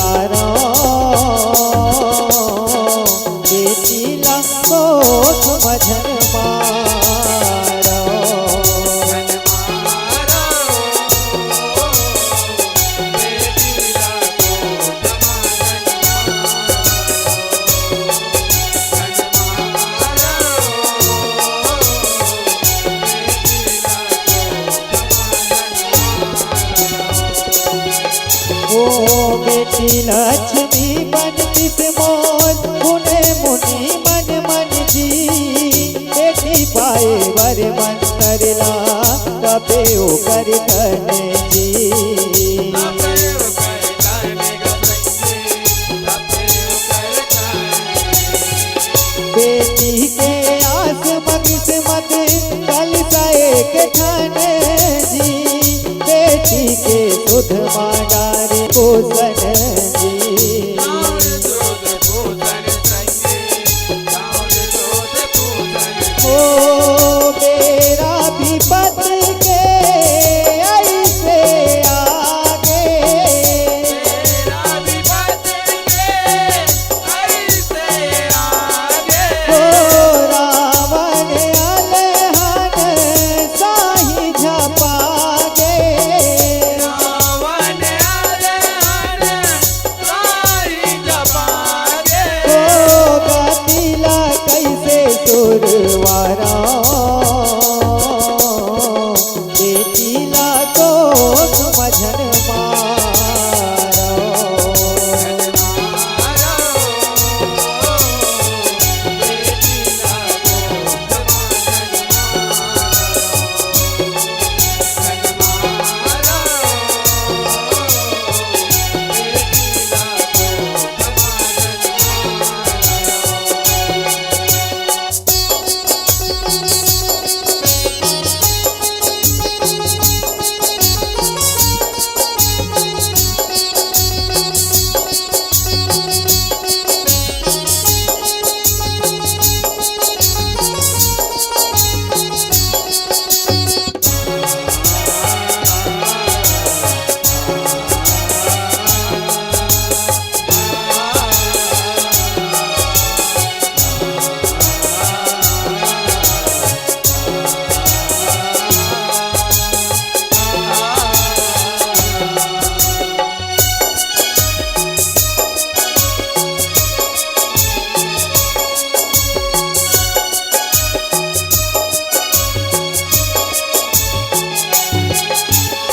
दुलारो बेटी ला कोख मझन मारो ओ बेटी लक्ष्मी बनती से मोर मुने मुनि मन मन जी बेटी पाए वर मंतर ला कपे कर धने जी बेटी के आस मगिस मत कल साए के ठाने जी बेटी के सुध मांडारी पोषण जी ओ मेरा भी पत के ऐसे आगे ओ रावण अलहन साही झपागे ओ गतिला कैसे सुरवारा बेटीला कोख मझन मारो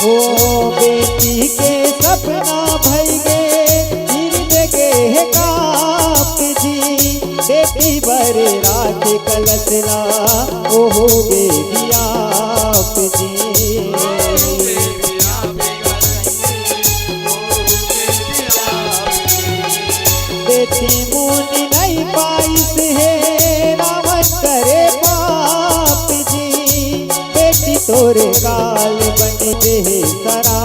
ओ बेटी के सपना भइगे हृदय के है काप जी बेटी बर राख कलसला ओ हो गे बियाप जी बेटी मुनि नहीं पाइस है रावण करे पाप जी बेटी तोरे काल बनी दे सरा